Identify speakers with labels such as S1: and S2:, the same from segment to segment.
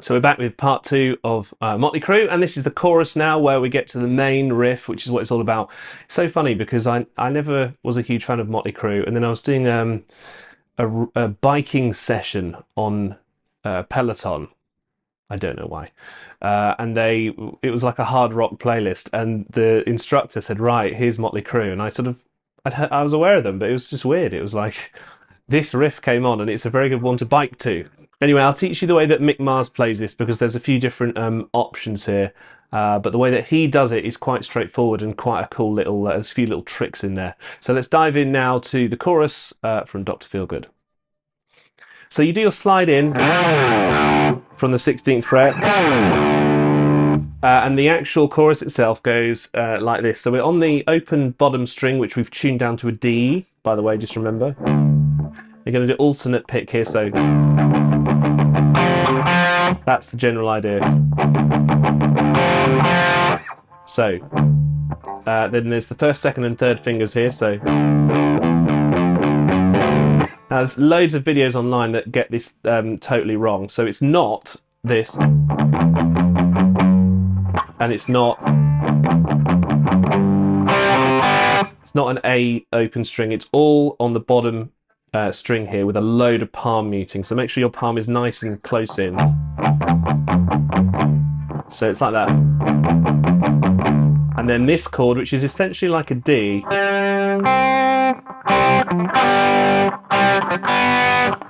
S1: So we're back with part two of Mötley Crüe, and this is the chorus now, where we get to the main riff, which is what it's all about. It's so funny because I never was a huge fan of Mötley Crüe, and then I was doing a biking session on Peloton. I don't know why. And it was like a hard rock playlist, and the instructor said, "Right, here's Mötley Crüe," and I was aware of them, but it was just weird. It was like this riff came on, and it's a very good one to bike to. Anyway, I'll teach you the way that Mick plays this, because there's a few different options here. But the way that he does it is quite straightforward and quite a cool little, there's a few little tricks in there. So let's dive in now to the chorus from Dr. Feelgood. So you do your slide in from the 16th fret. And the actual chorus itself goes like this. So we're on the open bottom string, which we've tuned down to a D, by the way, just remember. You're going to do alternate pick here, so that's the general idea. So then there's the first, second and third fingers here. So now there's loads of videos online that get this totally wrong. So it's not this, and it's not an A open string. It's all on the bottom string here with a load of palm muting. So make sure your palm is nice and close in. So it's like that. And then this chord, which is essentially like a D,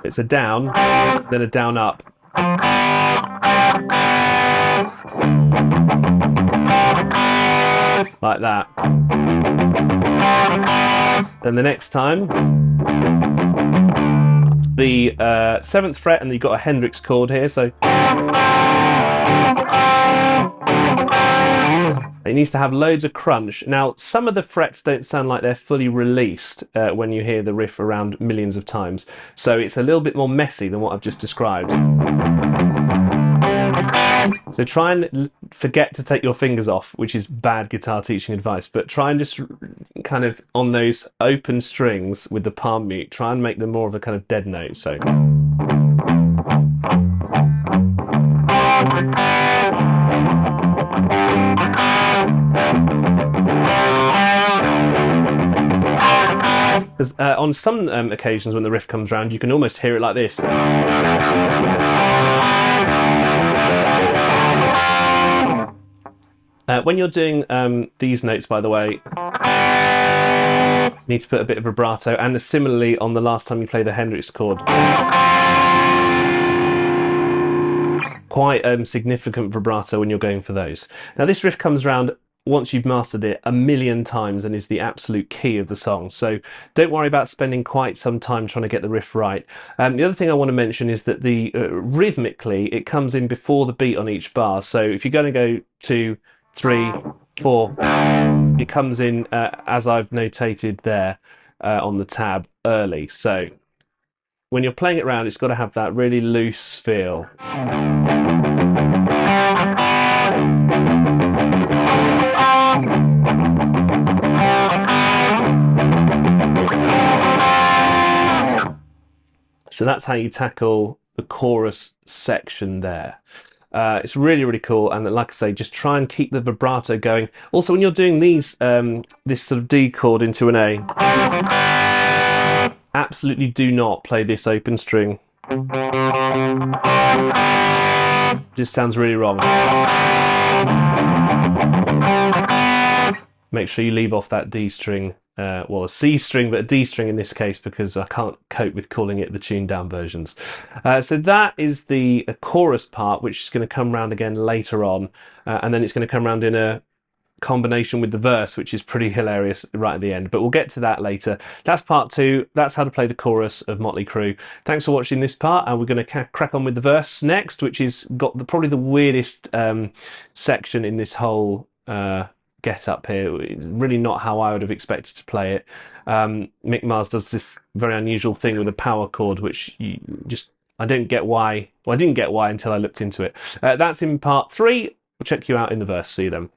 S1: it's a down, then a down up. Like that. Then the next time, the 7th fret, and you've got a Hendrix chord here, so it needs to have loads of crunch. Now, some of the frets don't sound like they're fully released when you hear the riff around millions of times, so it's a little bit more messy than what I've just described. So try and forget to take your fingers off, which is bad guitar teaching advice, but try and just kind of, on those open strings with the palm mute, try and make them more of a kind of dead note. So because on some occasions when the riff comes around, you can almost hear it like this. When you're doing these notes, by the way, you need to put a bit of vibrato, and similarly on the last time you play the Hendrix chord. Quite significant vibrato when you're going for those. Now this riff comes around once you've mastered it a million times and is the absolute key of the song. So don't worry about spending quite some time trying to get the riff right. The other thing I want to mention is that rhythmically it comes in before the beat on each bar. So if you're going to go 2, 3, 4, it comes in as I've notated there on the tab early. So when you're playing it around, it's got to have that really loose feel. So that's how you tackle the chorus section there. It's really, really cool, and like I say, just try and keep the vibrato going. Also, when you're doing these, this sort of D chord into an A, absolutely do not play this open string. Just sounds really wrong. Make sure you leave off that D string. Well, a C string, but a D string in this case, because I can't cope with calling it the tuned down versions. So that is the chorus part, which is going to come round again later on, and then it's going to come round in a combination with the verse, which is pretty hilarious right at the end. But we'll get to that later. That's part two. That's how to play the chorus of Mötley Crüe. Thanks for watching this part, and we're going to crack on with the verse next, which is got probably the weirdest section in this whole get up here. It's really not how I would have expected to play it. Mick Mars does this very unusual thing with a power chord, which you just I don't get why. Well, I didn't get why until I looked into it. That's in part three. We'll check you out in the verse. See you then.